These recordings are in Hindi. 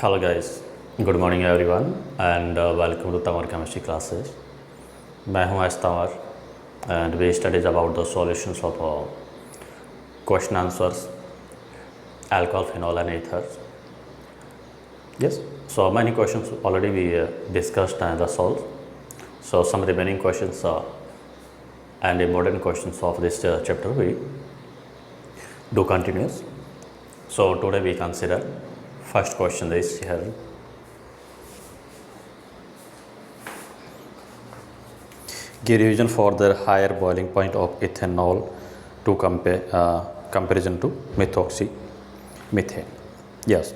Hello guys, good morning everyone and welcome to Tamar Chemistry classes. मैं हूँ S Tanwar and we studied about the solutions of question answers, alcohol, phenol and ethers. Yes, so many questions already we discussed and solved. So some remaining questions and important questions of this chapter we do continuous. So today we consider first question is here. Give reason for the higher boiling point of ethanol to comparison to methoxymethane. Yes.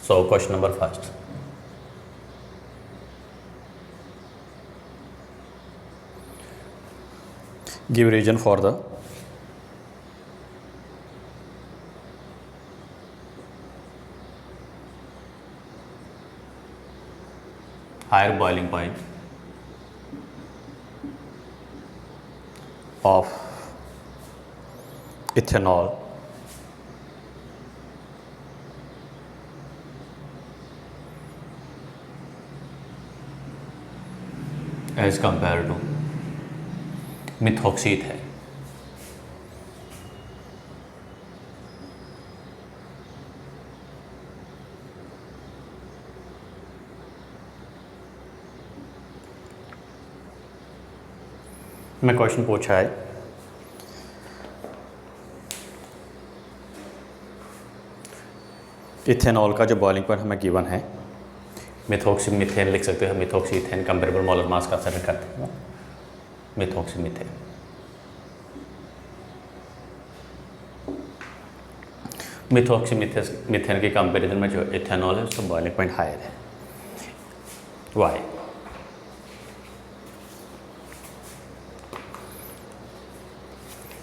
So question number first. Give reason for the higher boiling point of ethanol as compared to methoxyethane. मैं क्वेश्चन पूछा है इथेनॉल का जो बॉइलिंग पॉइंट हमें गिवन है, मिथॉक्सीमीथेन लिख सकते हैं, मिथॉक्सीथेन कंपेरेबल मोलर मास कंसिडर करते हैं मिथॉक्सीमीथेन। मिथॉक्सीमीथेन के कंपैरिजन में जो इथेनॉल है उसका बॉइलिंग पॉइंट हायर है। वाई?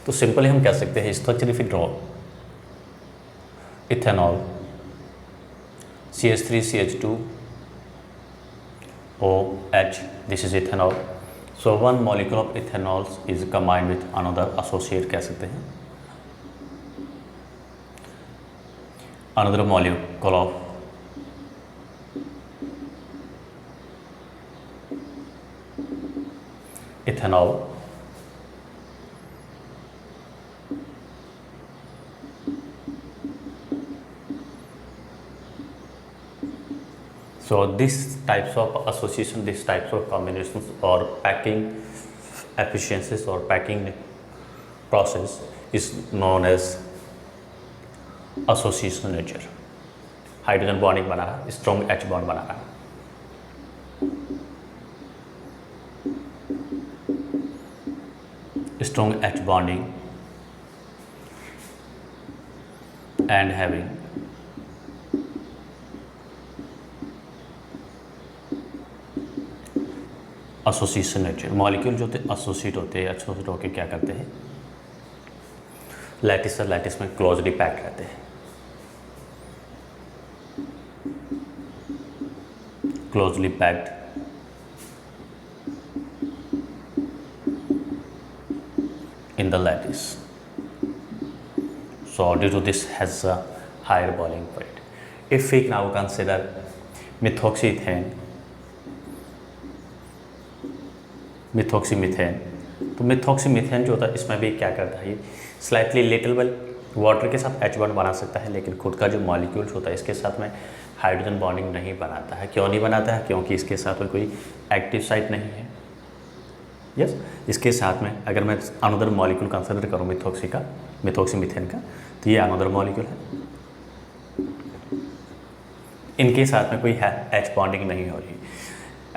तो सिंपली हम कह सकते हैं structure if you draw ethanol CH3CH2 OH, this is ethanol. So one molecule of ethanol is combined with another associate कह सकते हैं, another molecule of ethanol So these types of association, these types of combinations or packing efficiencies or packing process is known as association nature. Hydrogen bonding बना रहा है, स्ट्रॉन्ग H बॉन्ड बना रहा है। Strong H bonding and having association nature. Molecule जो होते हैं एसोसिएट होते हैं, एसोसिएट होकर क्या करते हैं, लैटिस और लैटिस में क्लोजली पैक्ड रहते हैं, closely packed in the lattice. So due to this has a higher boiling point. If we now consider मिथॉक्सीमीथेन, तो मिथॉक्सीमीथेन जो होता है इसमें भी क्या करता है, ये स्लाइटली लिटिल वेल वाटर के साथ H बॉन्ड बना सकता है, लेकिन खुद का जो मॉलिक्यूल्स होता है इसके साथ में हाइड्रोजन बॉन्डिंग नहीं बनाता है। क्यों नहीं बनाता है? क्योंकि इसके साथ में कोई एक्टिव साइट नहीं है। यस, इसके साथ में अगर मैं अनदर मॉलिक्यूल कंसिडर करूँ मिथॉक्सीमीथेन का, तो ये अनदर मॉलिक्यूल है, इनके साथ में कोई H बॉन्डिंग नहीं हो रही।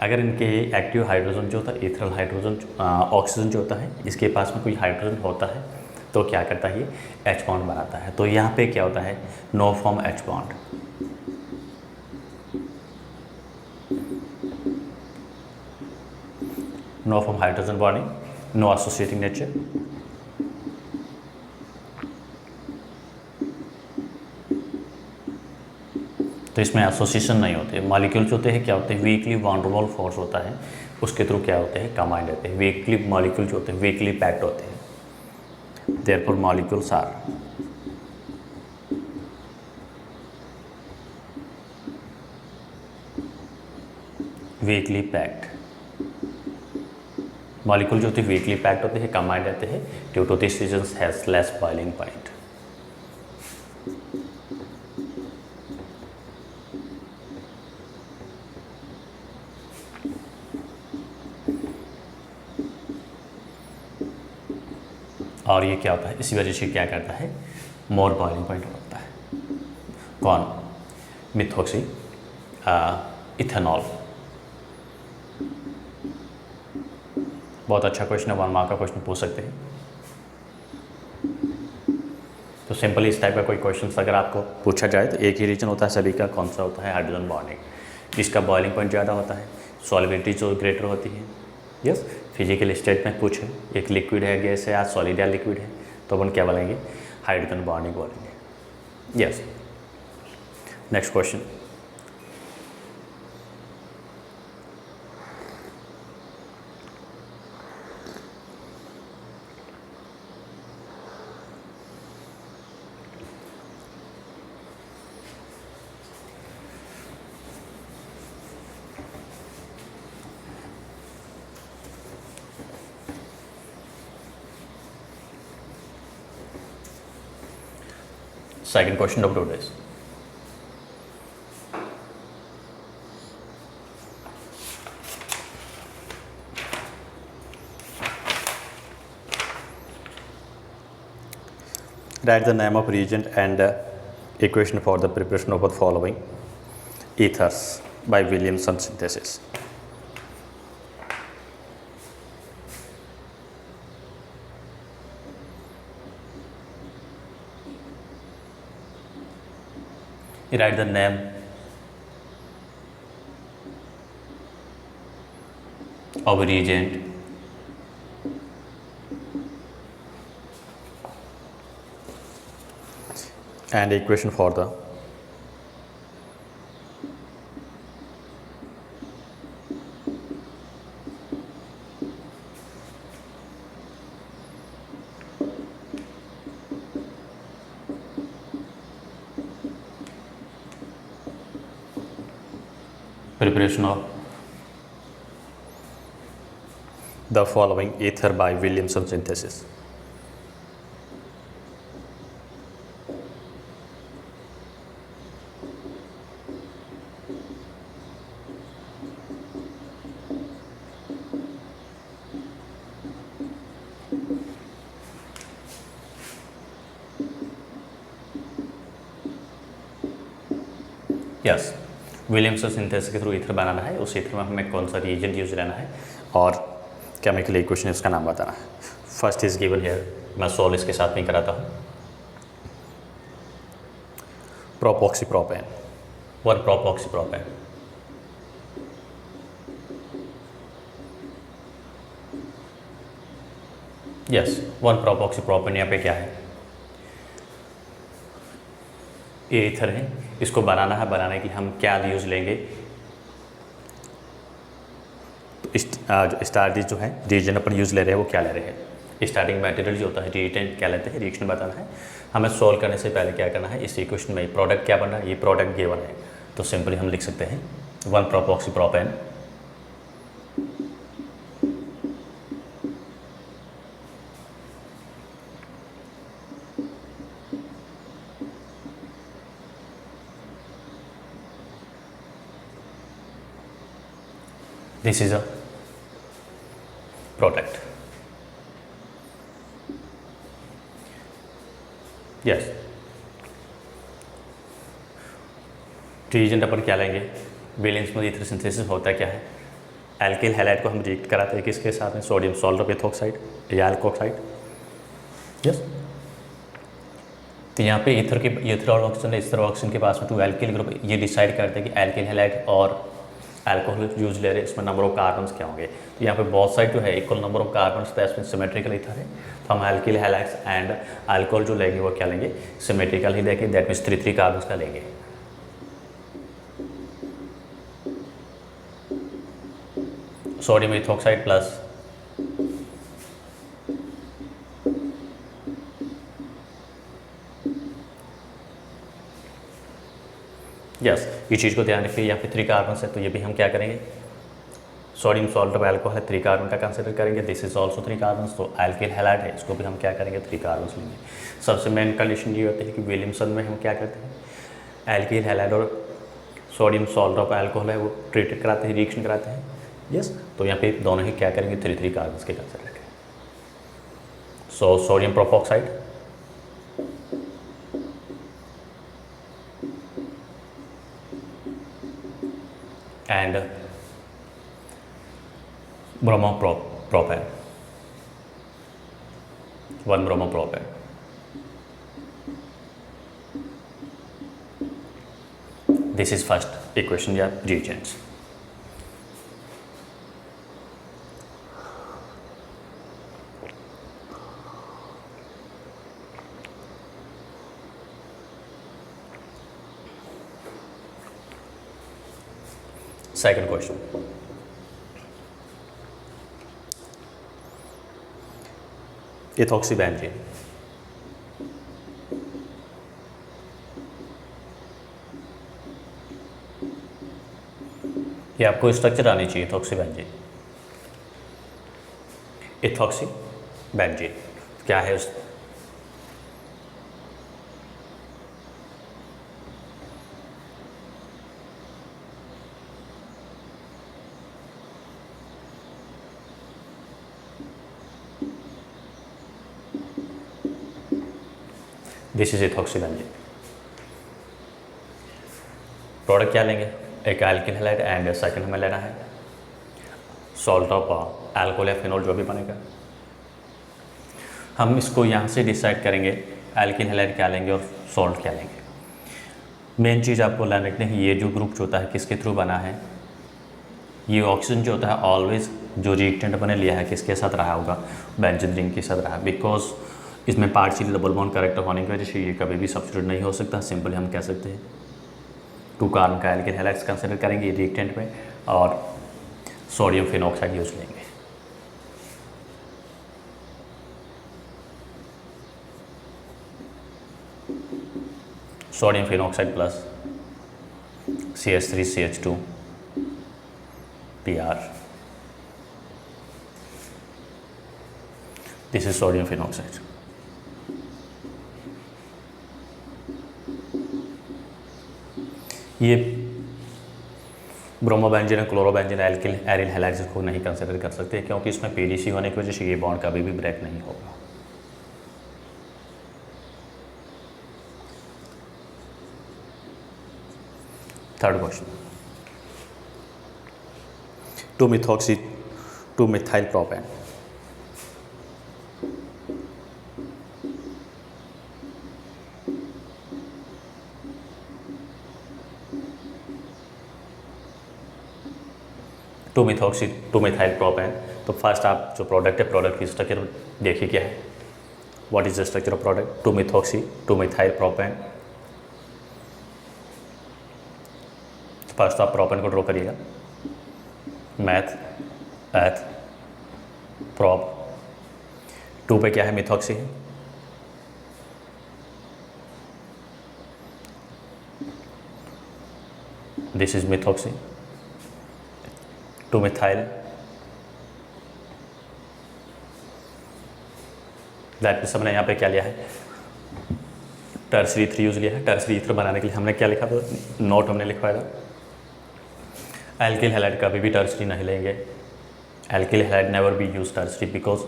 अगर इनके एक्टिव हाइड्रोजन जो होता है, इथरल हाइड्रोजन ऑक्सीजन जो होता है, इसके पास में कोई हाइड्रोजन होता है तो क्या करता है, ये H बॉन्ड बनाता है। तो यहाँ पे क्या होता है, no form H bond, no form hydrogen bonding, no associating nature. तो इसमें एसोसिएशन नहीं होते। मॉलिक्यूल्स होते हैं क्या होते हैं, वीकली वॉन्डरवॉल फोर्स होता है, उसके थ्रू क्या होते हैं, कंबाइंड रहते हैं। वीकली मॉलिक्यूल्स होते हैं वीकली पैक्ड होते हैं, therefore molecules are weakly packed. Molecule जो होते हैं वीकली पैक्ड होते हैं, कंबाइंड रहते हैं, due to this reasons has less boiling point. और ये क्या होता है, इसी वजह से क्या करता है, मोर बॉइलिंग पॉइंट होता है. कौन? Methoxy ethanol. बहुत अच्छा क्वेश्चन है, 1 मार्क का क्वेश्चन पूछ सकते हैं. तो सिंपली इस टाइप का कोई क्वेश्चन अगर आपको पूछा जाए तो एक ही रीजन होता है सभी का, कौन सा होता है, हाइड्रोजन बॉन्डिंग. जिसका बॉइलिंग पॉइंट ज़्यादा होता है, सॉलिबिलिटी जो ग्रेटर होती है. यस, फिजिकल स्टेट में पूछे एक लिक्विड है, गैस है, या सॉलिड या लिक्विड है, तो अपन क्या बोलेंगे, हाइड्रोजन बॉन्डिंग बोलेंगे. Yes, next question. Second question of today's. Write the name of reagent and equation for the preparation of the following ethers by Williamson synthesis. Write the name of reagent and equation for the preparation of the following ether by Williamson synthesis. Yes, Williamson synthesis के थ्रू ईथर बनाना है. उस ईथर में हमें कौन सा रिएजेंट यूज लेना है और केमिकल इक्वेशन उसका नाम बताना है. फर्स्ट इज गिवन हियर, मैं सॉल्व इसके साथ में कराता हूँ. प्रोपॉक्सीप्रोपेन, 1 प्रोपॉक्सीप्रोपेन. यस, 1 प्रोपॉक्सीप्रोपेन. यहाँ पे क्या है, ये ईथर है, इसको बनाना है. बनाने के लिए हम क्या यूज़ लेंगे, जो स्टार्टिंग जो है रिएजेंट अपन यूज़ ले रहे हैं वो क्या ले रहे हैं. स्टार्टिंग मटेरियल जो होता है रिएजेंट क्या लेते हैं, रिएक्शन बताना है. हमें सॉल्व करने से पहले क्या करना है, इस इक्वेशन में प्रोडक्ट क्या बन रहा है, ये प्रोडक्ट गिवन है, तो सिंपली हम लिख सकते हैं 1 propoxypropane this is a product. yes, reagent अपन क्या लेंगे, विलियमसन ईथर सिंथेसिस होता क्या है, एल्किल हैलाइड को हम रिएक्ट कराते हैं किसके साथ में, सोडियम सॉल्ट विथ ऑक्साइड या एल्कोक्साइड. यस, तो यहाँ पे ईथर और ऑक्सीजन, ईथर और ऑक्सीजन के पास में 2 एल्किल ग्रुप, ये डिसाइड करते हैं कि एल्किल हैलाइड और अल्कोहल यूज ले रहे हैं, इसमें नंबर ऑफ कार्बन्स क्या होंगे. तो यहाँ पे बहुत साइड जो है इक्वल नंबर ऑफ कार्बन्स, तो इसमें सिमेट्रिकल ईथर है, तो हम एल्किल हैलाइड्स एंड अल्कोहल जो लेंगे वो क्या लेंगे, सिमेट्रिकल ही लेंगे. दैट मीन्स 3 कार्बन्स का लेंगे. सोडियम इथोक्साइड प्लस यस, ये चीज़ को ध्यान रखिए। यहाँ पे 3 कार्बन है तो ये भी हम क्या करेंगे, सोडियम सॉल्ट ऑफ एल्कोहल है 3 कार्बन का कंसिडर करेंगे। दिस इज ऑल्सो 3 कार्बन, तो एल्किल हैलाइड है, इसको भी हम क्या करेंगे 3 कार्बन लेंगे। सबसे मेन कंडीशन ये होती है कि विलियमसन में हम क्या करते हैं, एल्किल हैलाइड और सोडियम सॉल्ट ऑफ एल्कोहल है वो ट्रीट कराते हैं, रिएक्शन कराते हैं। यस, तो यहाँ पे दोनों ही क्या करेंगे 3 कार्बन के कंसिडर करेंगे। So sodium propoxide and bromopropane, 1 bromopropane. This is first equation या reagents. Second question. Ethoxybenzene. ये आपको स्ट्रक्चर आनी चाहिए इथॉक्सीबेंजीन। इथॉक्सीबेंजीन क्या है उस दिस इज इथॉक्सीबेंजीन। प्रोडक्ट क्या लेंगे, एक एल्किल हैलाइड एंड सेकंड हमें लेना है सॉल्ट ऑफ एल्कोहल या फिनोल जो भी बनेगा। हम इसको यहाँ से डिसाइड करेंगे एल्किल हैलाइड क्या लेंगे और सॉल्ट क्या लेंगे। मेन चीज़ आपको ध्यान रखना है, ये जो ग्रुप जो होता है किसके थ्रू बना है, ये ऑक्सीजन जो होता है ऑलवेज जो रिएक्टेंट बने लिया है किसके साथ रहा होगा, बेंजीन रिंग के साथ रहा, बिकॉज इसमें पार्शियली डबल बॉन्ड करेक्ट होने की वजह से ये कभी भी सब्स्टिट्यूट नहीं हो सकता। सिंपली हम कह सकते हैं 2 कार्बन का एल्किल हैलाइड्स कंसिडर करेंगे रिएक्टेंट में और सोडियम फिनॉक्साइड यूज लेंगे। Sodium phenoxide plus CH3CH2 PR, this is sodium phenoxide. ये ब्रोमोबेंजीन और क्लोरोबेंजीन एल्किल एरिल हैलाइड्स को नहीं कंसिडर कर सकते क्योंकि इसमें PDC होने की वजह से ये बॉन्ड कभी भी ब्रेक नहीं होगा। Third question, 2-methyl propane। Two methyl propane. तो फर्स्ट आप जो प्रोडक्ट है प्रोडक्ट की स्ट्रक्चर देखिए क्या है, what is the structure of product, two methyl propane. First आप प्रोपेन को ड्रॉ करिएगा, मैथ एथ प्रोप, 2 पे क्या है मिथॉक्सी है, this is methoxy, 2-methyl, that means हमने यहाँ पे क्या लिया है टर्सरी ईथर यूज़ लिया है। टर्सरी ईथर बनाने के लिए हमने क्या लिखा, तो नोट हमने लिखवाया था एल्किल हैलाइड कभी भी टर्सरी नहीं लेंगे, alkyl halide never be use tertiary because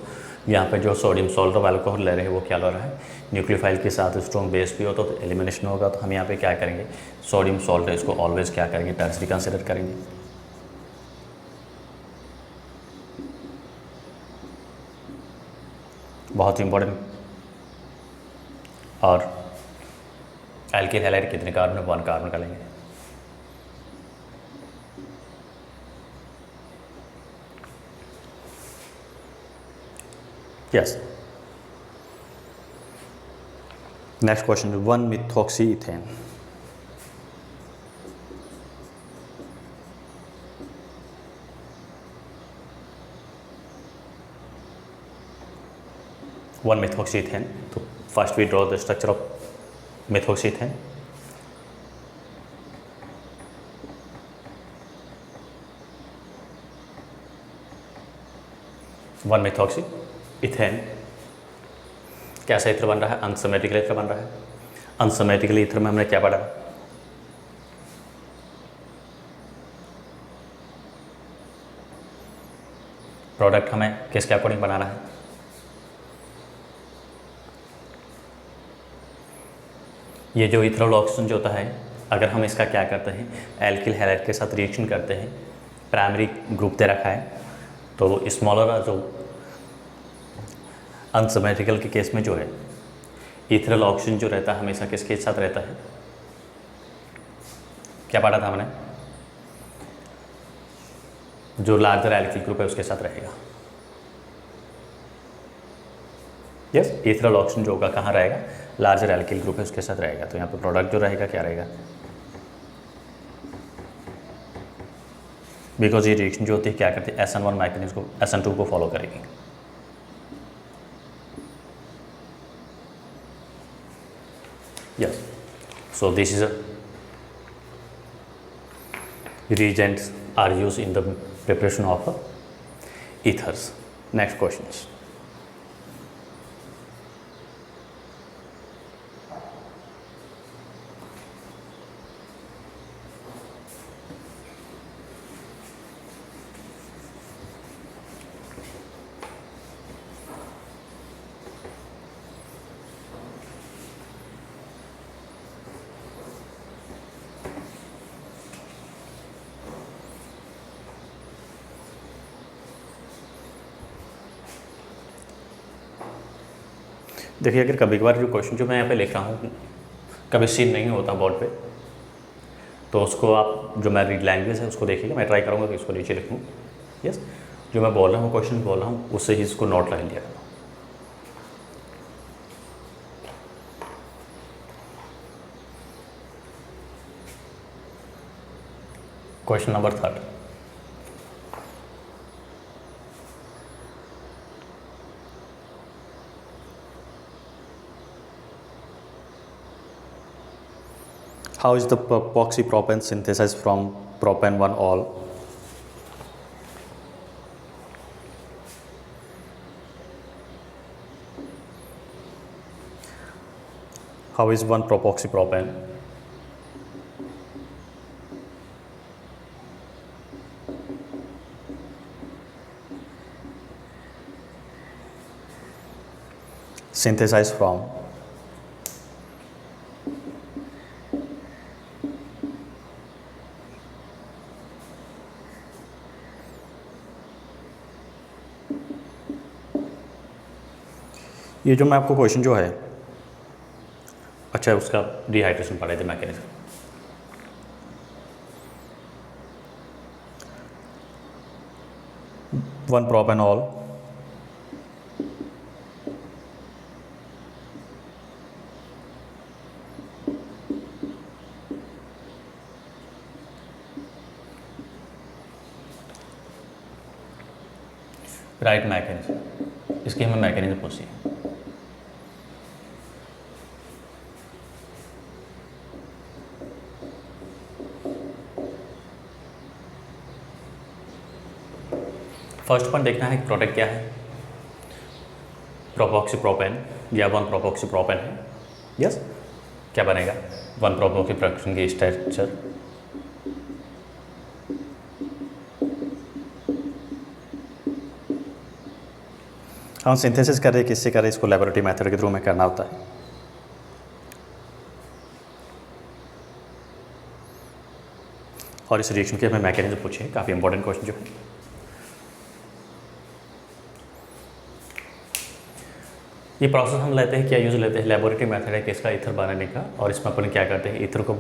यहाँ पे जो सोडियम सॉल्ट ऑफ एल्कोहल ले रहे हैं वो क्या ले रहा है न्यूक्लियोफाइल के साथ स्ट्रॉन्ग बेस भी होता तो एलिमिनेशन होगा। तो हम यहाँ पे क्या करेंगे, सोडियम सॉल्ट है इसको ऑलवेज क्या करेंगे टर्सरी कंसिडर करेंगे। बहुत इंपॉर्टेंट। और एल्किल हैलाइड कितने कार्बन, 1 कार्बन का लेंगे। Yes, next question, 1-methoxyethane। One methoxyethane। तो first we draw the structure of methoxyethane। 1 methoxy ethane. कैसा ईथर बन रहा है? अनसिमेट्रिकल ईथर बन रहा है। अनसिमेट्रिकल ईथर में हमने क्या पढ़ा? प्रोडक्ट हमें किसके अकॉर्डिंग बनाना है? ये जो इथेनॉल ऑक्सीजन जो होता है, अगर हम इसका क्या करते हैं, एल्किल हैलाइड के साथ रिएक्शन करते हैं, प्राइमरी ग्रुप दे रखा है, तो स्मॉलर जो अनसिमेट्रिकल के केस में जो है इथेनॉल ऑक्सीजन जो रहता है हमेशा किसके साथ रहता है? क्या पढ़ा था हमने? जो लार्जर एल्किल ग्रुप है उसके साथ रहेगा। यस, इथेनॉल ऑक्सीजन जो होगा कहाँ रहेगा? लार्जर एल्किल ग्रुप है उसके साथ रहेगा। तो यहाँ पे प्रोडक्ट जो रहेगा क्या रहेगा? बिकॉज ये रिएक्शन जो होती है क्या करती है, SN1 मैकेनिज्म को SN2 को फॉलो करेगी। Yes, so this is reagents are used in the preparation of ethers. Next questions. देखिए, अगर कभी कभार जो क्वेश्चन जो मैं यहाँ पे लिख रहा हूँ कभी सीन नहीं होता बोर्ड पे, तो उसको आप जो मैं रीड लैंग्वेज है उसको देखिएगा। मैं ट्राई करूँगा कि इसको नीचे लिखूँ। यस, जो मैं बोल रहा हूँ, क्वेश्चन बोल रहा हूँ, उससे ही इसको नोट ला लिया। Question number 3। How is the epoxy-propane synthesized from propane-1-ol? How is 1-propoxypropane? Synthesized from ये जो मैं आपको क्वेश्चन जो है, अच्छा उसका डिहाइड्रेशन पढ़े थे mechanism. One propanol right mechanism, इसकी हमें मैकेनिज्म पूछी है। फर्स्ट पॉइंट देखना है कि प्रोडक्ट क्या है, प्रोपॉक्सीप्रोपेन या 1-प्रोपॉक्सीप्रोपेन है। यस, क्या बनेगा? 1-प्रोपॉक्सीप्रोपेन की स्ट्रक्चर हम सिंथेसिस कर रहे हैं, किससे कर रहे हैं? इसको लेबोरेटरी मेथड के थ्रू में करना होता है। और इस रिएक्शन के हमें मैकेनिज्म पूछे हैं, काफ़ी इंपॉर्टेंट क्वेश्चन जो है। ये प्रोसेस हम लेते हैं, क्या यूज़ लेते हैं? लेबोरेटरी मेथड है किसका? ईथर बनाने का। और इसमें अपन क्या करते हैं, ईथर को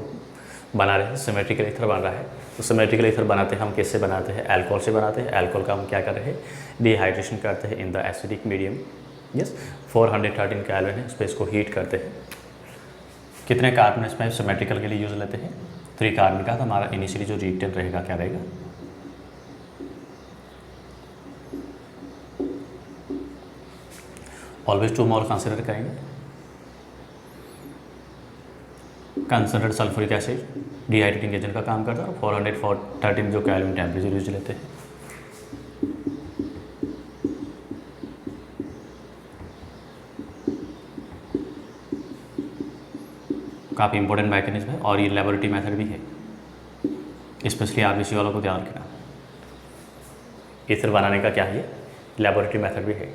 बना रहे हैं, सिमेट्रिकल ईथर बन रहा है। तो सिमेट्रिकल ईथर बनाते हैं हम किससे बनाते हैं? अल्कोहल से बनाते हैं। अल्कोहल का हम क्या कर रहे हैं? डिहाइड्रेशन करते हैं in the acidic medium. Yes, 413 kelvin है, इस पर इसको हीट करते हैं। कितने कार्बन इसमें सिमेट्रिकल के लिए यूज़ लेते हैं? 3 कार्बन का। तो हमारा इनिशियली जो रिएक्टेंट रहेगा क्या रहेगा? ऑलवेज 2 मोल कंसिडर करेंगे। Concentrated sulphuric acid dehydrating agent का काम करता है। 413 जो केल्विन टेम्परेचर यूज लेते हैं। काफ़ी इंपॉर्टेंट मैकेनिज्म है और ये लेबोरेटरी मेथड भी है, स्पेशली आरबीसी वालों को ध्यान रखना। ईथर बनाने का क्या है, लेबोरेटरी मेथड भी है।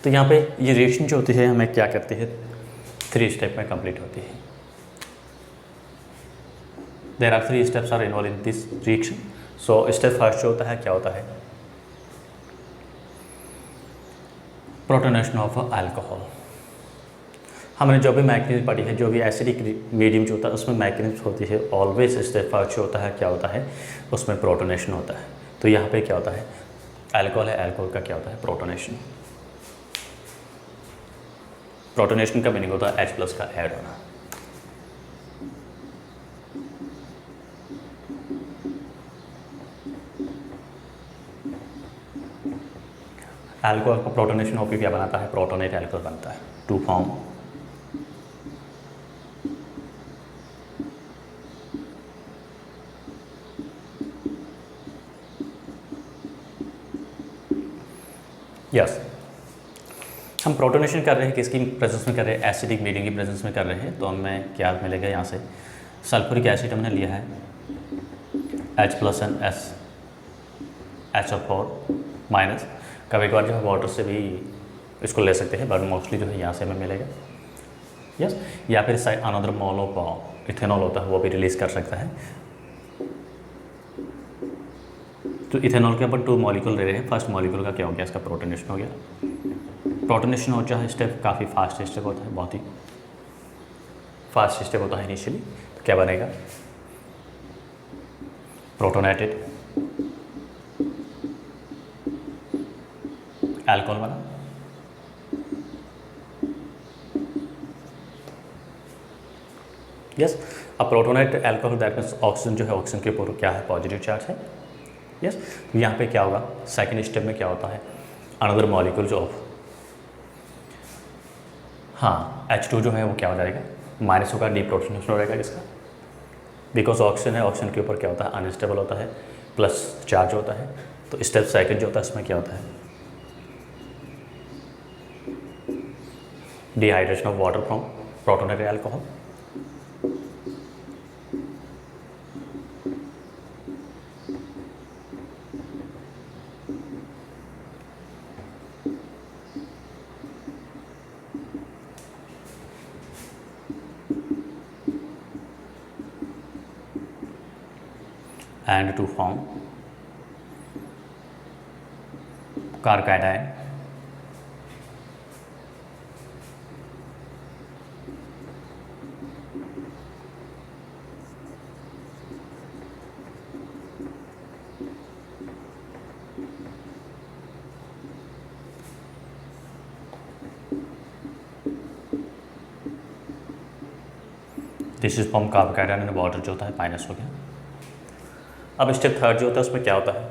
तो यहाँ पे ये रिएक्शन जो होती है हमें क्या करती है, 3 स्टेप में कंप्लीट होती है। There are 3 steps are involve in this reaction. So step first जो होता है क्या होता है, प्रोटोनेशन ऑफ अल्कोहल। हमने जो भी मैकेनिज्म पढ़ी है, जो भी एसिडिक मीडियम जो होता है उसमें मैकेनिज्म होती है, ऑलवेज स्टेप फर्स्ट जो होता है क्या होता है, उसमें प्रोटोनेशन होता है। तो यहाँ पे क्या होता है, अल्कोहल है, अल्कोहल का क्या होता है, प्रोटोनेशन। प्रोटोनेशन का मीनिंग होता है H+ का ऐड होना। अल्कोहल का प्रोटोनेशन होकर क्या बनाता है, प्रोटोनेट अल्कोहल बनता है टू फॉर्म यस। हम प्रोटोनेशन कर रहे हैं किसकी प्रेजेंस में कर रहे हैं, एसिडिक मीडियम की प्रेजेंस में कर रहे हैं। तो हमें क्या मिलेगा यहाँ से, सल्फ्यूरिक एसिड हमने लिया है H+N HO4-। कभी कभार जो है वाटर से भी इसको ले सकते हैं, बट मोस्टली जो है यहाँ से हमें मिलेगा यस। या फिर अनदर मोल ऑफ इथेनॉल होता है वो भी रिलीज़ कर सकता है। तो इथेनॉल के अपन 2 मॉलिक्यूल ले रहे हैं। फर्स्ट मॉलिक्यूल का क्या हो गया, इसका प्रोटोनेशन हो गया। प्रोटोनेशन हो जाए स्टेप काफ़ी फास्ट स्टेप होता है, बहुत ही फास्ट स्टेप होता है इनिशियली। तो क्या बनेगा, प्रोटोनेटेड अल्कोहल बना। यस। अब protonated alcohol that means oxygen जो है, ऑक्सीजन के ऊपर क्या है, पॉजिटिव चार्ज है यस। यहाँ पे क्या होगा, सेकेंड स्टेप में क्या होता है, अनदर मॉलिक्यूल जो हाँ H2 जो है वो क्या हो जाएगा, माइनस होगा, डीप्रोटोनेशन हो जाएगा इसका, बिकॉज ऑक्सीजन है, ऑक्सीजन के ऊपर क्या होता है, अनस्टेबल होता है, प्लस चार्ज होता है। तो स्टेप सेकंड जो होता है इसमें क्या होता है, dehydration of water from protonated alcohol. and to form carcation. This is form carbocation and water जो होता है माइनस हो गया। अब स्टेप थर्ड जो होता है उसमें क्या होता है,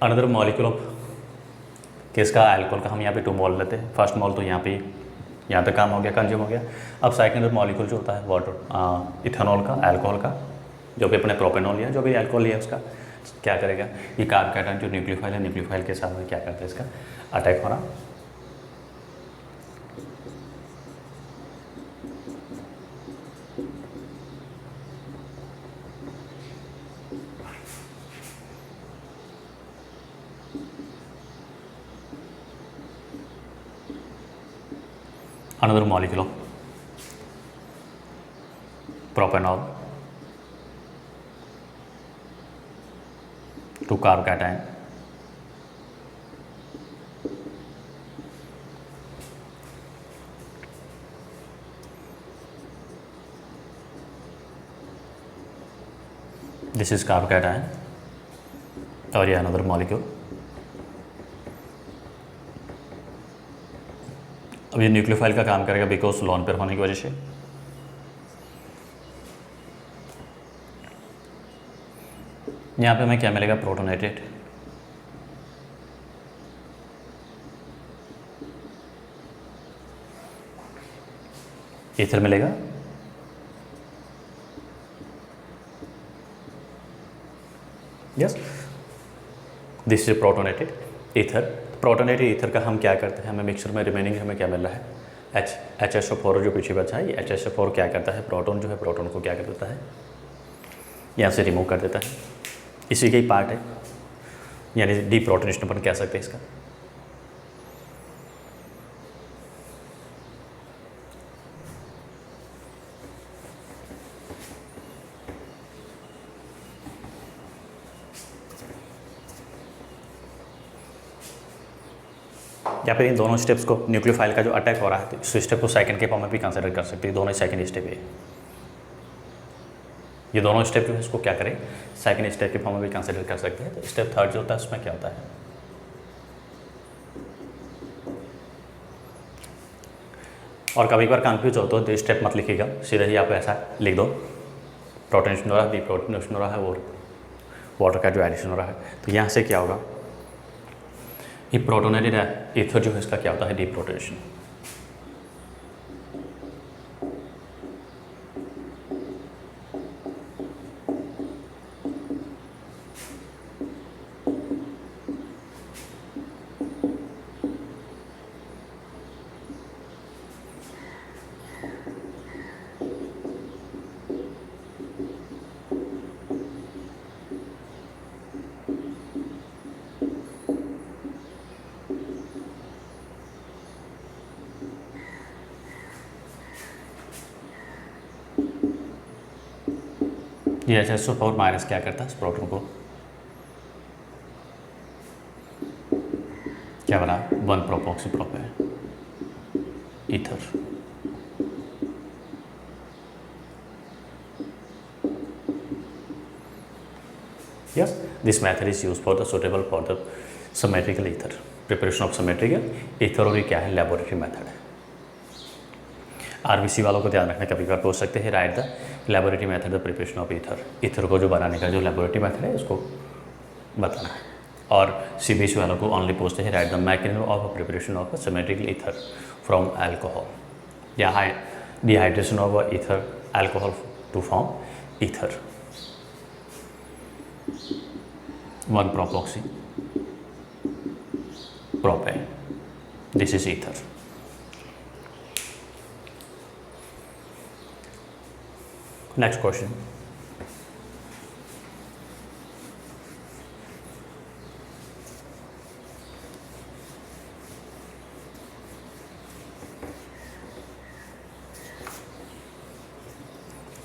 अनदर मॉलिक्यूल ऑफ किसका, अल्कोहल का। हम यहाँ पे 2 मोल लेते हैं। फर्स्ट मोल तो यहाँ पे यहाँ तक काम हो गया, कंज्यूम हो गया। अब सेकंड मॉलिक्यूल जो होता है वाटर इथेनॉल का, अल्कोहल का, जो भी अपने प्रोपेनॉल लिया, जो भी अल्कोहल लिया उसका क्या करेगा, ये कार्बोकेटायन जो न्यूक्लियोफाइल है, न्यूक्लियोफाइल के साथ में क्या करता है, इसका अटैक होना। another molecule of propanol to carbocation. This is carbocation और ये another molecule। अब ये न्यूक्लियोफाइल का काम करेगा बिकॉज लॉन पेयर होने की वजह से। यहाँ पे हमें क्या मिलेगा, प्रोटोनेटेड ईथर मिलेगा। Yes, this is protonated ether. Protonated ether का हम क्या करते हैं, हमें मिक्सचर में रिमेनिंग हमें क्या मिल रहा है, HSO4 जो पीछे बचा है, ये HSO4 क्या करता है, प्रोटॉन जो है प्रोटॉन को क्या कर देता है, यहाँ से रिमूव कर देता है, इसी का ही पार्ट है, यानी डीप्रोटोनेशन अपन कह सकते हैं इसका। या फिर इन दोनों स्टेप्स को, न्यूक्लियोफाइल का जो अटैक हो रहा है, तो इस स्टेप को सेकंड के फॉर्म में भी कंसिडर कर सकते हैं, दोनों सेकंड स्टेप है। ये दोनों स्टेप जो है इसको क्या करें, सेकंड स्टेप के फॉर्म में भी कंसिडर कर सकते हैं। तो स्टेप थर्ड जो होता है उसमें क्या होता है, और कभी बार कंफ्यूज हो तो स्टेप मत लिखिएगा, सीधे ही आप ऐसा लिख दो, प्रोटोनेशन हो रहा है, डीप्रोटोनेशन हो रहा है और वाटर का जो एडिशन हो रहा है। तो यहाँ से क्या होगा, ये प्रोटोनेटेड ईथर जो है इसका क्या होता है, डीप्रोटोनेशन। ये HSO4 माइनस क्या करता है, इस प्रोटॉन को क्या बना, 1 propoxy propane ether. Yes, this method is used for the suitable for the symmetrical ether, preparation of symmetrical ether। और ये क्या है, लेबोरेटरी मेथड है। RBC वालों को ध्यान रखना, कभी बार पूछ सकते हैं, write the laboratory method the preparation of ether. Ether को जो बनाने का जो लेबोरेटरी मेथड है उसको बताना है। और CBSE वालों को ओनली पूछते हैं, write the mechanism of preparation of symmetrical ether from alcohol या dehydration of ether alcohol to form ether. 1 propoxy propane, this is ether. Next question.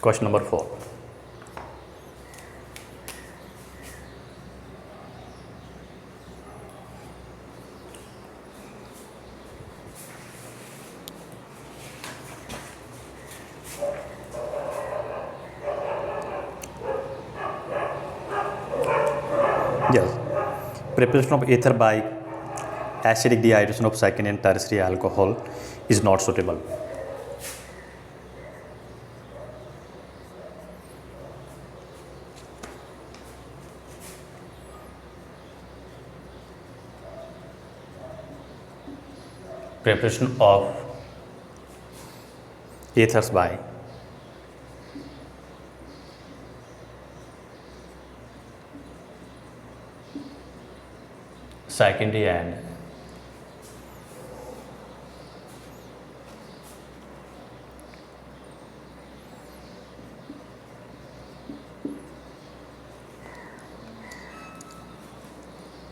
Question number 4. Yes, preparation of ether by acidic dehydration of second and tertiary alcohol is not suitable. Preparation of ethers by secondary and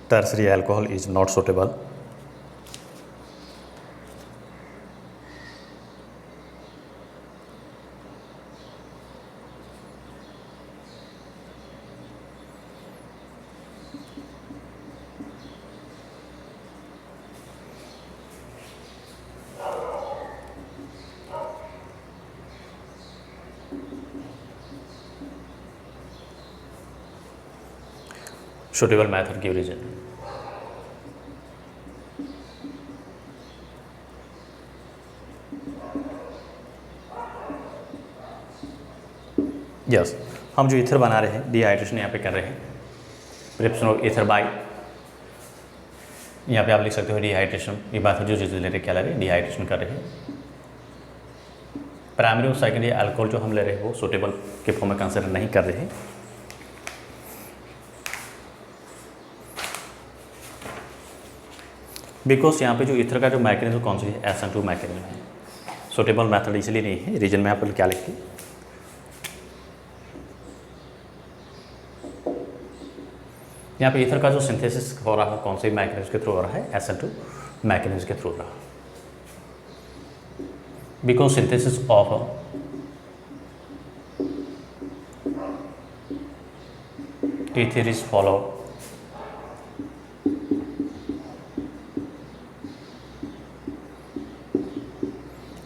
tertiary alcohol is not suitable. Suitable method give reason. Yes, हम जो ईथर बना रहे हैं, डिहाइड्रेशन यहाँ पे कर रहे हैं, प्रिपरेशन ऑफ ईथर बाय, यहाँ पे आप लिख सकते हो डिहाइड्रेशन। ये बात है जो चीज़ ले रहे क्या ले रहे हैं, डिहाइड्रेशन कर रहे हैं। प्राइमरी और सेकेंडरी अल्कोहल जो हम ले रहे हैं वो सुटेबल के फॉर्म में कंसिडर नहीं कर रहे हैं। बिकॉज यहाँ पे जो ईथर का जो मैकेनिज्म कौन सी है, SN2 मैकेनिज्म है। सुटेबल मेथड इसलिए नहीं है, रीजन में आप क्या लिखिए, यहाँ पे ईथर का जो सिंथेसिस हो रहा है कौन से मैकेनिज्म के थ्रू हो रहा है, SN2 मैकेनिज्म के थ्रू हो रहा है। Because synthesis of ether is followed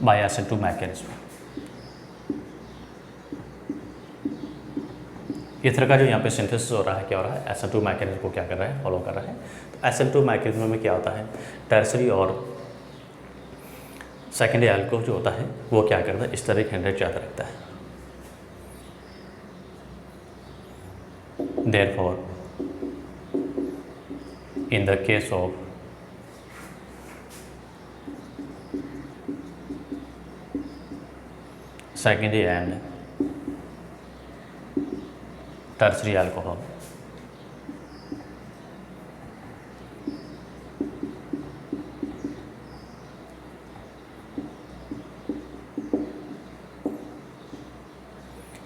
by SN2 mechanism। Ether का जो यहाँ पे सिंथेसिस हो रहा है क्या हो रहा है, SN2 मैकेनिज्म को क्या कर रहा है, फॉलो कर रहा है। तो SN2 मैकेनिज्म में क्या होता है, टर्सरी और सेकेंडरी एल्कोहल जो होता है वो क्या करता है, इस तरह एक हेंड्रेड ज़्यादा रखता है। Therefore, in the case of secondary and tertiary alcohol,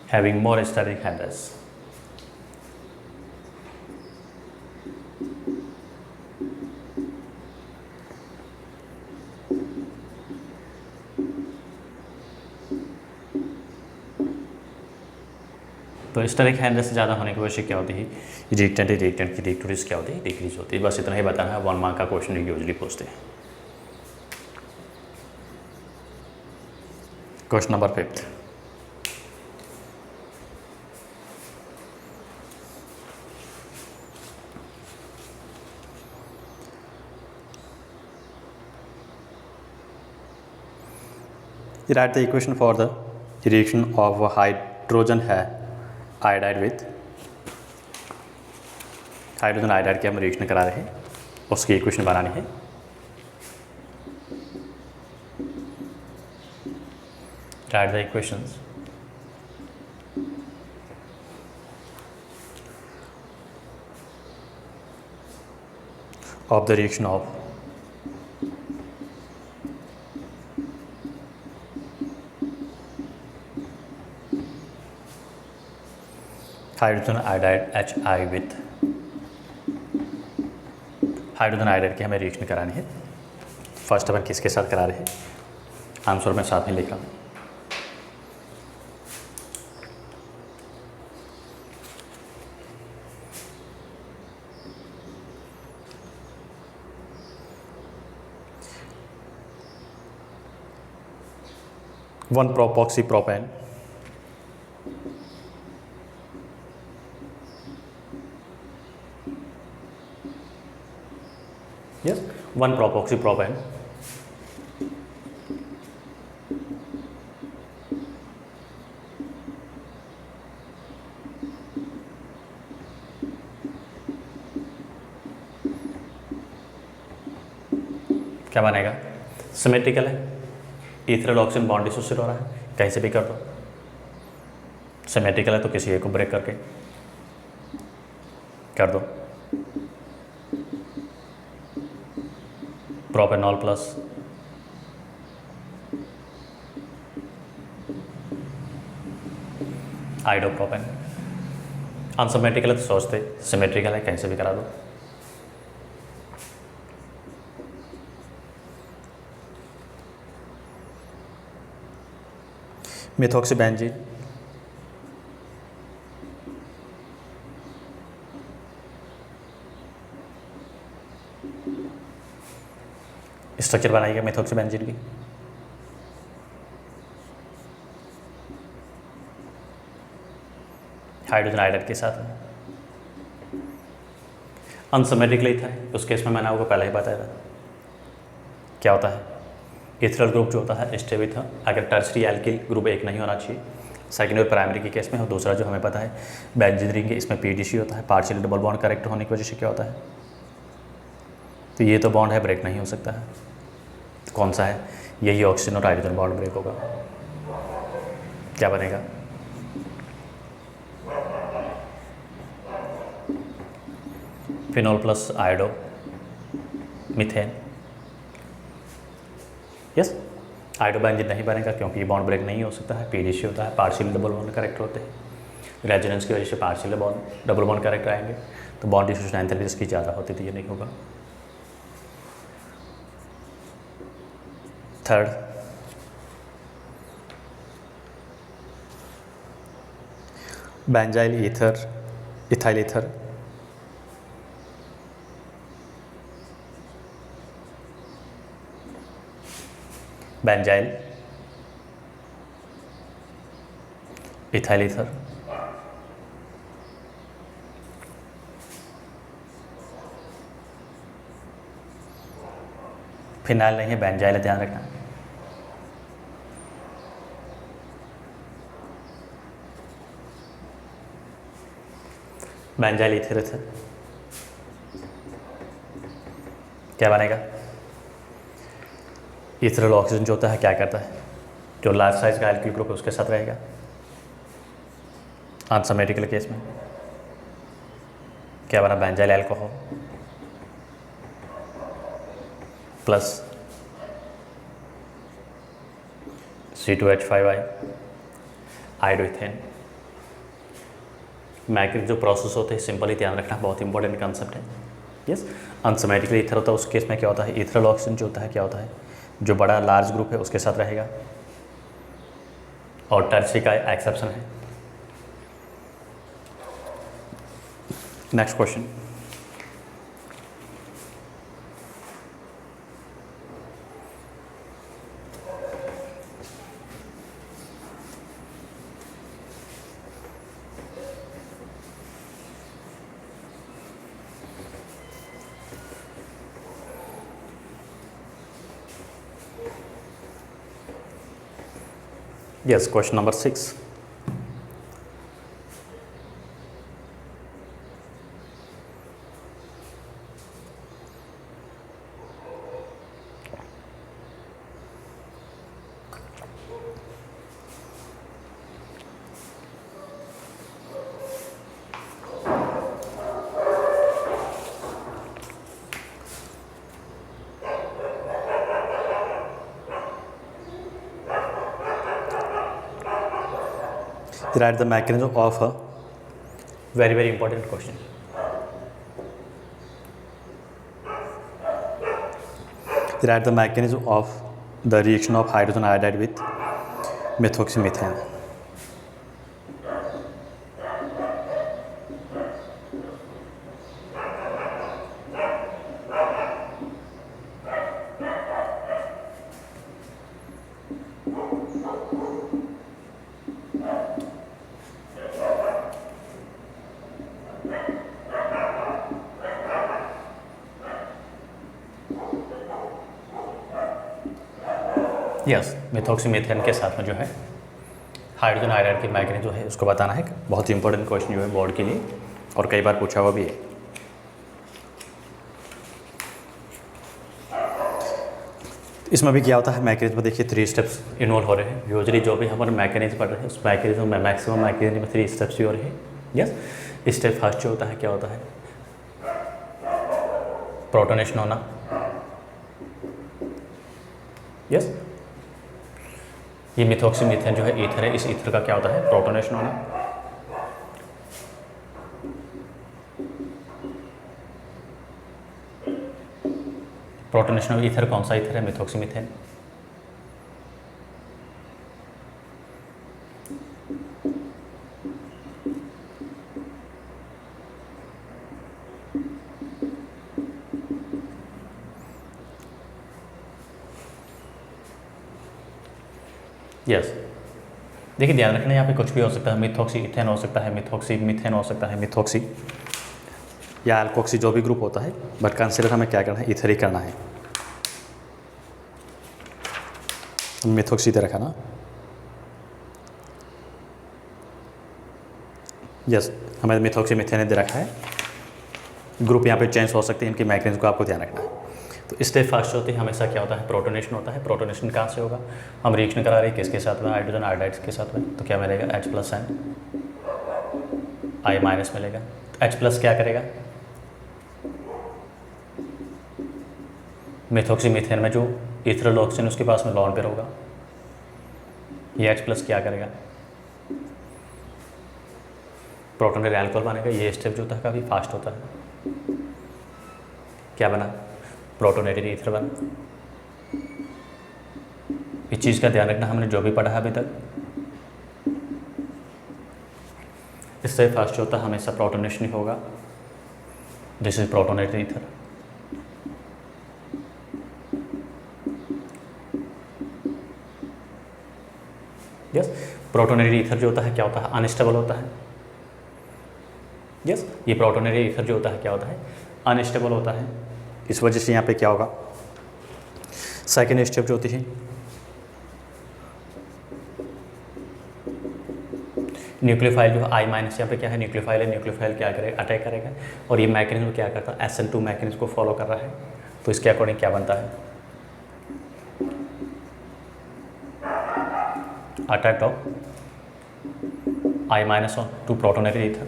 having more steric handles, तो स्टेरिक हैंडल से ज़्यादा होने की वजह से क्या होती है, रिएक्टेंट की रिएक्टिविटीज क्या होती है, डिक्रीज होती है। बस इतना ही बताना है, 1 मार्क का क्वेश्चन यूजली पूछते हैं। Question number 5, write the equation for the reaction of hydrogen iodide with hydrogen iodide के हम रिएक्शन करा रहे हैं, उसकी इक्वेशन बनानी है। Right the equations of the reaction of hydrogen iodide HI with hydrogen iodide की हमें रिएक्शन करानी है। फर्स्ट अपन किसके साथ करा रहे हैं, आंसर में साथ में लिख रहा हूँ। One प्रोपॉक्सी propane yes, 1 propoxy propane क्या बनेगा, सिमेट्रिकल है, ईथरल ऑक्सीजन बॉन्ड डिसोसिएट हो रहा है, कहीं से भी कर दो। सिमेट्रिकल है तो किसी एक को ब्रेक करके कर दो। Propanol plus आइडोप्रोपेन। अनसिमेट्रिकल है तो सोचते, सिमेट्रिकल है कहीं से भी करा दो। मिथॉक्सीबेंजीन स्ट्रक्चर बनाइएगा मिथॉक्सीबेंजीन की। हाइड्रोजन आयोडाइड के साथ में अनसिमेट्रिकली था, उस केस में मैंने आपको पहले ही बताया था क्या होता है। इथरल ग्रुप जो होता है स्टेबिल था, अगर टर्सरी एल्किल ग्रुप एक नहीं होना चाहिए। सेकेंडरी और प्राइमरी के केस में, और दूसरा जो हमें पता है बेंजीन रिंग, इसमें PDC होता है, पार्शियल डबल बॉन्ड करेक्ट होने की वजह से क्या होता है, तो ये तो बॉन्ड है ब्रेक नहीं हो सकता है। तो कौन सा है, यही ऑक्सीजन और हाइड्रोजन बॉन्ड ब्रेक होगा। क्या बनेगा, phenol plus iodo methane. Yes, hydrobenzene नहीं बनेगा क्योंकि ये बॉन्ड ब्रेक नहीं हो सकता है, पीडीसी होता है, पार्शियल डबल बॉन्ड कैरेक्टर होते हैं, रेजोनेंस की वजह से partial bond double bond character आएंगे, तो बॉन्ड डिस्ट्रीब्यूशन एंथैल्पी इसकी ज़्यादा होती थी, ये नहीं होगा। Third, benzyl ether, ethyl ether, benzyl ethyl ether, phenyl नहीं है, बेंजाइल है, ध्यान रखना। बेंजाइल ईथर ईथर क्या बनेगा? इथरल ऑक्सीजन जो होता है क्या करता है, जो लार्ज साइज का एल्किल ग्रुप है उसके साथ रहेगा अनसिमेट्रिकल केस में। क्या बना? Benzyl alcohol plus C2H5I iodoethane. Magnetic जो प्रोसेस होते हैं सिंपली ध्यान रखना, बहुत इंपॉर्टेंट कंसेप्ट है। यस, अनसिमेट्रिकल ईथर होता है, उस केस में क्या होता है, इथरल ऑक्सीजन जो होता है क्या होता है, जो बड़ा लार्ज ग्रुप है उसके साथ रहेगा, और टर्सरी का एक्सेप्शन है। Next question, yes, question number 6. Write the mechanism of a very important question. Write the mechanism of the reaction of hydrogen iodide with methoxymethane. Yes, methoxymethane के साथ में जो है हाइड्रोजन आयोडाइड की मैकेनिज्म जो है उसको बताना है। बहुत ही इंपॉर्टेंट क्वेश्चन जो है बोर्ड के लिए, और कई बार पूछा हुआ भी है। इसमें भी क्या होता है, मैकेनिज्म में देखिए 3 स्टेप्स इन्वॉल्व हो रहे हैं। यूजली जो भी हमारे मैकेनिज्म पढ़ रहे हैं उस मैकेनिज्म में मैक्सिमम मैकेनिज्म में 3 स्टेप्स ही हो रहे हैं। यस, स्टेप फर्स्ट जो होता है क्या होता है, प्रोटोनेशन होना। यस, ये मिथॉक्सीमीथेन जो है ईथर है, इस ईथर का क्या होता है, प्रोटोनेशन होना। प्रोटोनेशन ऑफ ईथर कौन सा ईथर है, मिथॉक्सीमीथेन। यस, देखिए ध्यान रखना यहाँ पे कुछ भी हो सकता है, मिथॉक्सी इथेन हो सकता है, मिथॉक्सी मीथेन हो सकता है, मिथॉक्सी या अल्कोक्सी जो भी ग्रुप होता है, बट कंसिडर हमें क्या करना है, इथर ही करना है। मिथॉक्सी दे रखा ना। यस, हमें मिथॉक्सी मीथेन दे रखा है। ग्रुप यहाँ पे चेंज हो सकते हैं, इनकी मैकेनिज्म को आपको ध्यान रखना है। तो स्टेप फर्स्ट होती है हमेशा क्या होता है, प्रोटोनेशन होता है। प्रोटोनेशन कहाँ से होगा, हम रिएक्शन करा रहे हैं किसके साथ में, हाइड्रोजन आयोडाइड के साथ में, तो क्या मिलेगा, H+N I- मिलेगा। H+ क्या करेगा, मिथॉक्सीमीथेन में जो इथरल ऑक्सीजन उसके पास में लॉन पेयर होगा, ये H प्लस क्या करेगा, प्रोटोनेटेड अल्कोहल बनेगा। ये स्टेप जो होता है काफ़ी फास्ट होता है। क्या बना, प्रोटोनेटेड ईथर बना। इस चीज़ का ध्यान रखना, हमने जो भी पढ़ा है अभी तक, इससे फास्ट जो होता है हमेशा प्रोटोनेशन ही होगा। This is protonated ether. Yes, protonated ether जो होता है क्या होता है, अनस्टेबल होता है। यस, ये प्रोटोनेटेड ईथर जो होता है क्या होता है, अनस्टेबल होता है। इस वजह से यहाँ पे क्या होगा, सेकेंड स्टेप जो होती है न्यूक्लियोफाइल जो I माइनस, यहाँ पे क्या है न्यूक्लियोफाइल है, न्यूक्लियोफाइल क्या करेगा, अटैक करेगा। और ये मैकेनिज्म क्या करता है, SN2 मैकेनिज्म को फॉलो कर रहा है। तो इसके अकॉर्डिंग क्या बनता है, attack of I minus on to protonated ether.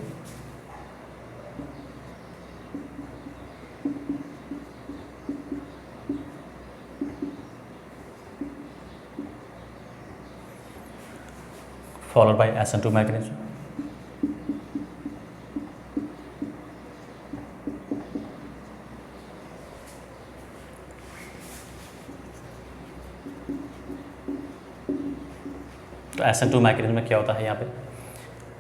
followed by SN2 mechanism. तो SN2 मैकेनिज्म में क्या होता है, यहाँ पे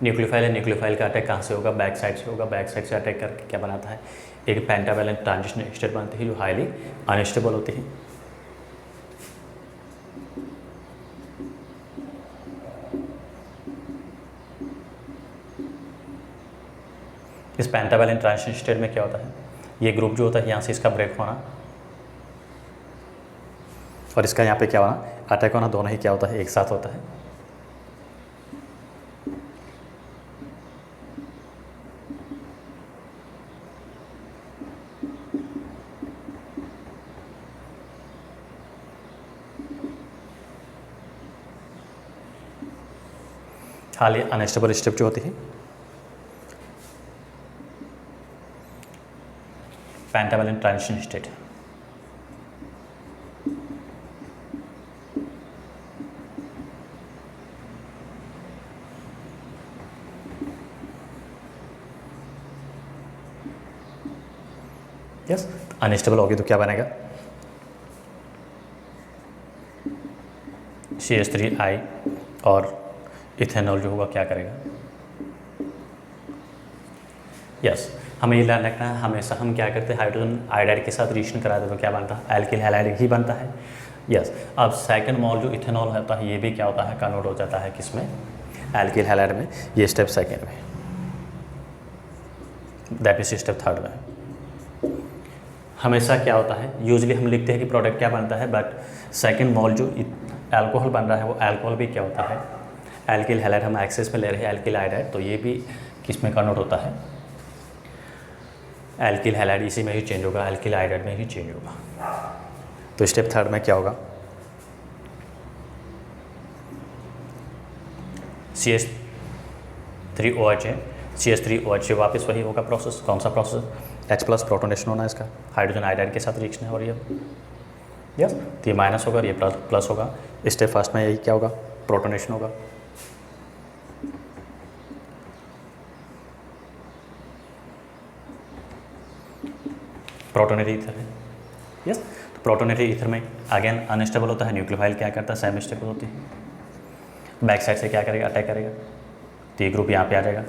न्यूक्लियोफाइल है, न्यूक्लियोफाइल का अटैक कहाँ से होगा, बैक साइड से होगा। बैक साइड से अटैक करके क्या बनाता है, एक पेंटावैलेंट ट्रांजिशन स्टेट बनती है जो हाईली अनस्टेबल होती है। इस पेंटावैलेंट ट्रांजिशन स्टेट में क्या होता है, ये ग्रुप जो होता है यहाँ से इसका ब्रेक होना और इसका यहाँ पे क्या होना, अटैक होना, दोनों ही क्या होता है, एक साथ होता है। हाल ही अनस्टेबल स्टेप जो होती है pentavalent transition state. Yes, unstable होगी तो क्या बनेगा, CH3I और इथेनॉल जो होगा क्या करेगा। यस, हमें ये ध्यान रखना है, हमेशा हम क्या करते हैं, हाइड्रोजन आयोडाइड के साथ रिएक्शन कराते तो क्या बनता है, एल्किल हैलाइड ही बनता है। यस, अब सेकंड मॉल जो इथेनॉल होता है ये भी क्या होता है, कन्वर्ट हो जाता है किसमें, एल्किल हैलाइड में। ये स्टेप सेकेंड में, दैट इज स्टेप थर्ड में। हमेशा क्या होता है, यूजली हम लिखते हैं कि प्रोडक्ट क्या बनता है, बट सेकंड मॉल जो अल्कोहल बन रहा है वो अल्कोहल भी क्या होता है, एल्किल हैलाइड। हम एक्सेस में ले रहे हैं एल्किल आयोडाइड, तो ये भी किस में कन्वर्ट होता है, एल्किल हैलाइड इसी में ही चेंज होगा, एल्किल आयोडाइड में ही चेंज होगा। तो स्टेप थर्ड में क्या होगा, CH3OH है, CH3OH से वापस वही होगा प्रोसेस। कौन सा प्रोसेस, H प्लस प्रोटोनेशन होना है इसका, हाइड्रोजन आयोडाइड के साथ रिएक्शन है और ये यस, तो ये माइनस होगा और ये प्लस होगा। स्टेप फर्स्ट में यही क्या होगा, प्रोटोनेशन होगा। प्रोटोनेटेड ईथर है। यस, तो प्रोटोनेटेड ईथर में अगेन अनस्टेबल होता है, न्यूक्लियोफाइल क्या करता है, सेमी स्टेबल होती है। बैक साइड से क्या करेगा, अटैक करेगा, तो ये ग्रुप यहाँ पे आ जाएगा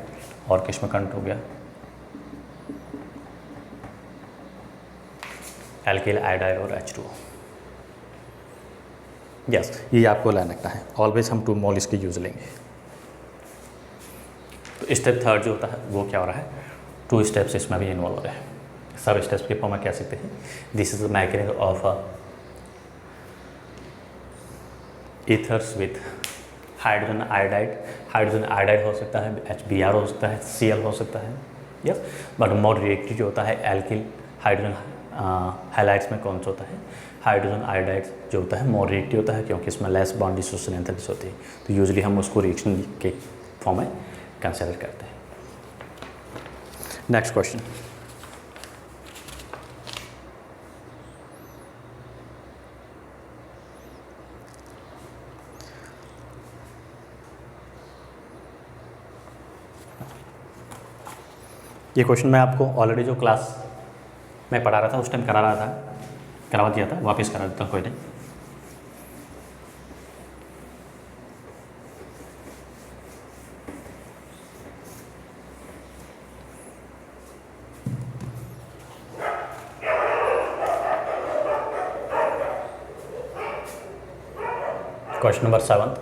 और किस में कन्वर्ट हो गया, एल्किल आयोडाइड और H2O। यस, ये आपको ध्यान रखना है, ऑलवेज हम 2 मोल इसके यूज लेंगे। तो स्टेप थर्ड जो होता है वो क्या हो रहा है, 2 स्टेप्स इसमें भी इन्वॉल्व हो रहे हैं। सब स्टेप्स के फॉर्म में कह सकते हैं, this is the mechanism of ethers with hydrogen iodide. Hydrogen iodide हो सकता है, HBr हो सकता है, Cl हो सकता है। यस, बट मोर रिएक्टिव जो होता है एल्किल हाइड्रोजन हैलाइड्स में कौन सा होता है, हाइड्रोजन आयोडाइड जो होता है मोर रिएक्टिव होता है, क्योंकि इसमें लेस बॉन्ड डिसोसिएशन एंथैल्पी होती है। तो यूजुअली हम उसको रिएक्शन के फॉर्म में कंसिडर करते हैं। नेक्स्ट क्वेश्चन, ये क्वेश्चन मैं आपको ऑलरेडी जो क्लास में पढ़ा रहा था उस टाइम करवा दिया था, वापस करा देता हूँ, कोई नहीं। Question number 7,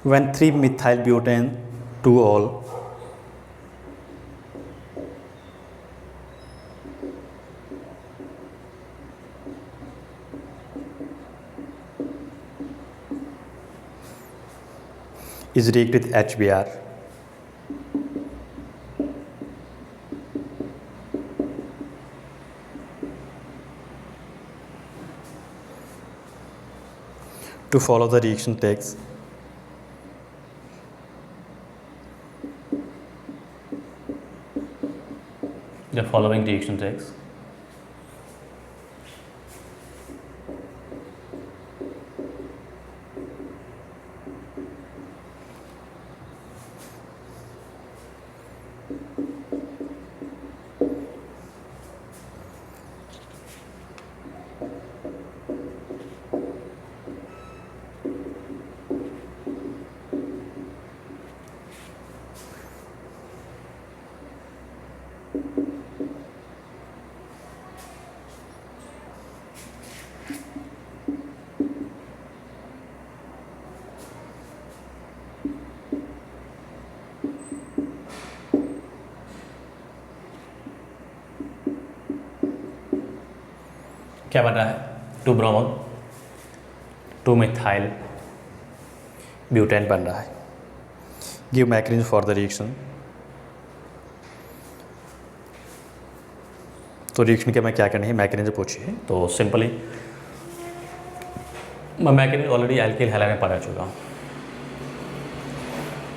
when 3-methyl butane 2-ol is reacted with HBr, to follow the reaction takes the following reaction takes. क्या बन रहा है? 2-ब्रोमो 2-मिथाइल ब्यूटेन बन रहा है। Give mechanism for the reaction. तो रिएक्शन के मैं क्या करनी है, मैकेनिज्म पूछिए। तो सिंपली मैं मैकेनिज्म ऑलरेडी एल्किल हैलाइड में पढ़ा चुका हूँ,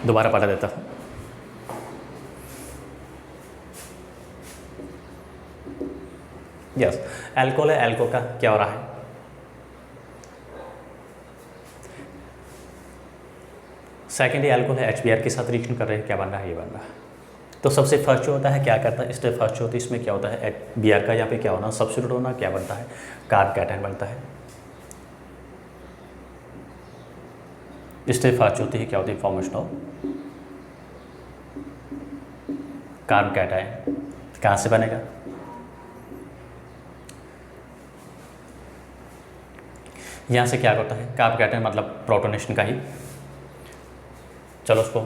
दोबारा पढ़ा देता हूँ। यस, एल्कोहल है, एल्कोहल का क्या हो रहा है? सेकेंडरी एल्कोहल है, HBr के साथ रिएक्शन कर रहे हैं, क्या बन रहा है? ये बन रहा है। तो सबसे फर्स्ट जो होता है क्या करता है, स्टेप फर्स्ट जो होती है इसमें क्या होता है, Br का यहाँ पे क्या होना, सब्स्टिट्यूट होना, क्या बनता है? कार्ब कैटायन बनता है। स्टेप फर्स्ट होती है क्या होती है, फॉर्मेशन ऑफ कार्ब कैटायन। कहाँ से बनेगा? यहाँ से क्या होता है, कार्ब कैटायन मतलब प्रोटोनेशन का ही। चलो उसको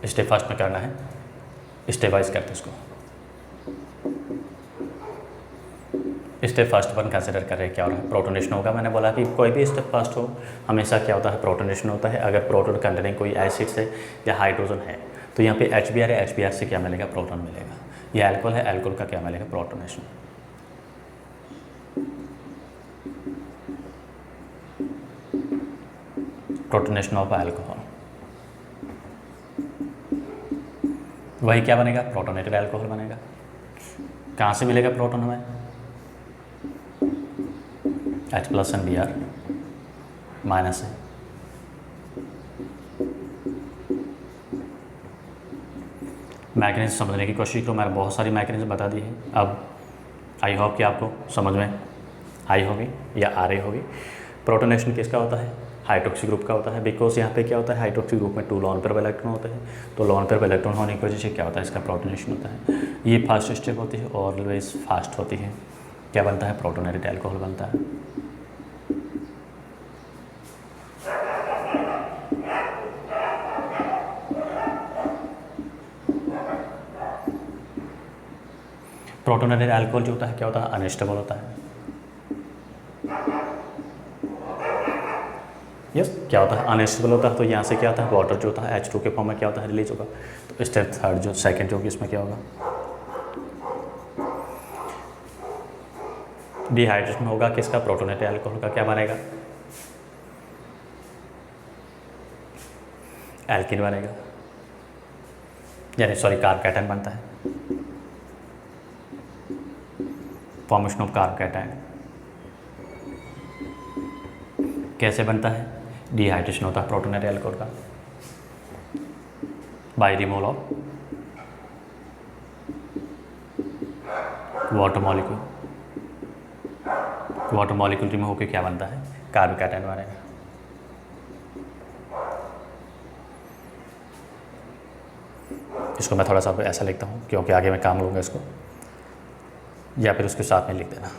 स्टेप फर्स्ट में करना है, स्टेप वाइज करते हैं इसको। स्टेप फर्स्ट अपन कंसिडर कर रहे हैं, क्या हो रहा है, प्रोटोनेशन होगा। मैंने बोला कि कोई भी स्टेप फर्स्ट हो हमेशा क्या होता है, प्रोटोनेशन होता है। अगर प्रोटोन कंटेनिंग कोई एसिड से या हाइड्रोजन है तो यहाँ पे HBr है, HBr से क्या मिलेगा, प्रोटोन मिलेगा। ये एल्कोहल है, एल्कोहल का क्या मिलेगा, प्रोटोनेशन। प्रोटोनेशन ऑफ एल्कोहल, वही क्या बनेगा, प्रोटोनेटेड एल्कोहल बनेगा। कहाँ से मिलेगा प्रोटोन हमें, H+ एंड Br माइनस है। मैकेनिज्म समझने की कोशिश करो, मैंने बहुत सारी मैकेनिज्म बता दी है। अब आई होप कि आपको समझ में आई होगी या आ रही होगी। प्रोटोनेशन किसका होता है, हाइड्रोक्सी ग्रुप का होता है। बिकॉज यहाँ पे क्या होता है, हाइड्रोक्सी ग्रुप में 2 लोन पेयर इलेक्ट्रॉन होते हैं। तो लोन पेयर इलेक्ट्रॉन होने की वजह से क्या होता है, इसका प्रोटोनेशन होता है। ये फर्स्ट स्टेप होती है, ऑलवेज फास्ट होती है। क्या बनता है, प्रोटोनेटेड एल्कोहल बनता है। प्रोटोनेटेड एल्कोहल जो होता है क्या होता है, अनस्टेबल होता है। यस, क्या होता है, अनस्टेबल होता है। तो यहाँ से क्या होता है, वाटर जो होता है H2 के फॉर्म में क्या होता है, रिलीज होगा। तो स्टेप थर्ड जो सेकंड जो होगी इसमें क्या होगा, डिहाइड्रेशन होगा किसका, प्रोटोनेटेड एल्कोहल का। क्या बनेगा, एल्किन बनेगा, यानी सॉरी कार्ब कैटायन बनता है। फॉर्मेशन ऑफ कार्ब कैटायन कैसे बनता है, डिहाइड्रेशन होता है प्रोटोनेटेड एल्कोहल का। By removal of water molecule. Water molecule remove होकर क्या बनता है? कार्बन कैटायन बनेगा। इसको मैं थोड़ा सा ऐसा लिखता हूँ क्योंकि आगे मैं काम लूँगा इसको, या फिर उसके साथ में लिख देना।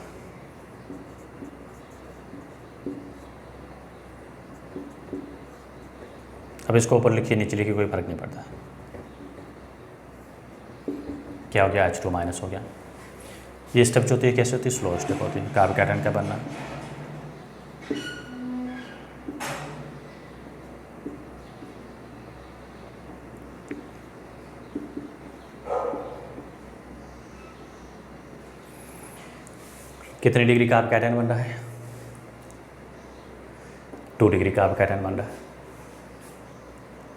अब इसको ऊपर लिखिए नीचे लिखिए, कोई फर्क नहीं पड़ता। क्या हो गया? H2 माइनस हो गया। ये स्टेप जो होती है कैसे होती है? स्लो स्टेप होती है। कार्बन कैटायन का बनना, कितनी डिग्री कार्बन कैटायन बन रहा है? 2 डिग्री कार्बन कैटायन बन रहा है।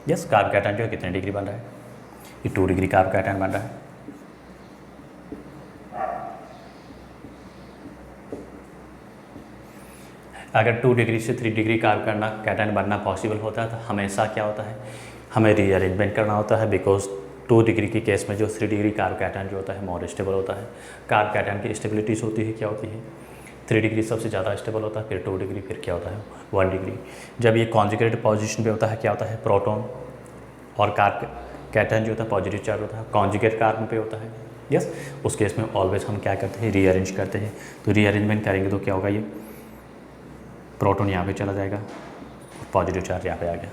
यस, कार्बन कैटायन जो है कितने डिग्री बन रहा है? ये 2 डिग्री कार्बन कैटायन बन रहा है। अगर 2 डिग्री से 3 डिग्री कार्बन कैटायन बनना पॉसिबल होता है तो हमेशा क्या होता है? हमें रीअरेंजमेंट करना होता है, बिकॉज 2 डिग्री के केस में जो 3 डिग्री कार्बन कैटायन जो होता है मोर स्टेबल होता है। कार्बन कैटायन की स्टेबिलिटीज़ होती है क्या होती है? 3 डिग्री सबसे ज़्यादा स्टेबल होता है, फिर 2 डिग्री, फिर क्या होता है 1 डिग्री। जब ये कॉन्जुगेट पोजीशन पे होता है क्या होता है? प्रोटॉन और कार्बन कैटायन जो होता है पॉजिटिव चार्ज होता है, कॉन्जुगेट कार्बन पे होता है। यस, उस केस में ऑलवेज हम क्या करते हैं? रीअरेंज करते हैं। तो रीअरेंजमेंट करेंगे तो क्या होगा? ये प्रोटॉन यहाँ पे चला जाएगा, पॉजिटिव चार्ज यहाँ पे आ गया।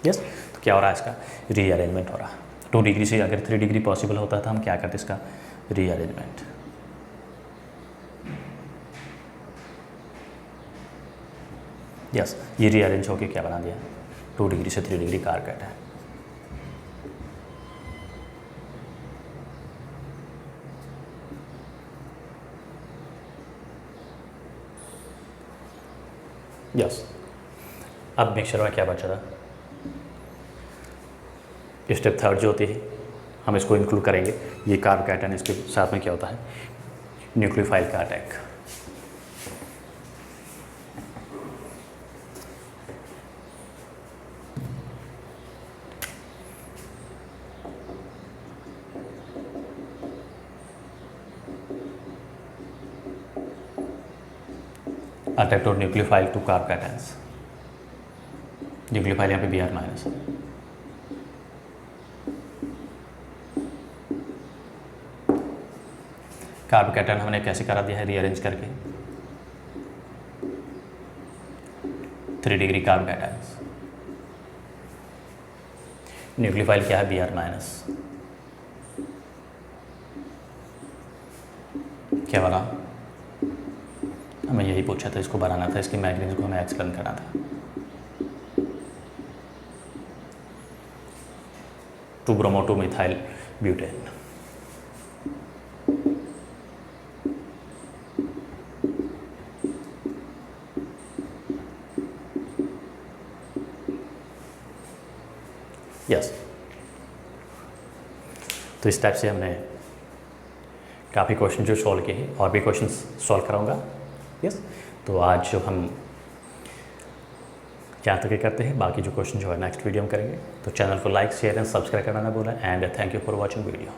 यस, तो क्या हो रहा है? इसका रीअरेंजमेंट हो रहा है। 2 डिग्री से अगर 3 डिग्री पॉसिबल होता है तो हम क्या करते इसका? रीअरेंजमेंट। यस, ये रीअरेंज होके क्या बना दिया? 2 डिग्री से 3 डिग्री कार्बन कैटायन। यस, अब मिक्सचर में क्या बचा था? स्टेप 3 जो होती है हम इसको इंक्लूड करेंगे। ये कार्बन कैटायन, इसके साथ में क्या होता है? न्यूक्लियोफाइल का अटैक। Attack to nucleophile to carbon cations. Nucleophile यहाँ पे Br माइनस। कार्बन कैटायन हमने कैसे करा दिया है? रीअरेंज करके 3 डिग्री कार्बन कैटायंस। न्यूक्लियोफाइल क्या है? Br minus. क्या बना? हमें यही पूछा था, इसको बनाना था, इसकी मैग्नीट्यूड को हमें एक्सप्लेन करना था। 2 ब्रोमो 2 मिथाइल ब्यूटेन। यस, तो इस टाइप से हमने काफ़ी क्वेश्चन जो सॉल्व किए हैं, और भी क्वेश्चन सॉल्व कराऊंगा। यस, तो आज जो हम यहाँ तक करते हैं, बाकी जो क्वेश्चन जो है नेक्स्ट वीडियो में करेंगे। तो चैनल को लाइक, शेयर एंड सब्सक्राइब करना ना भूलें। And thank you for watching video.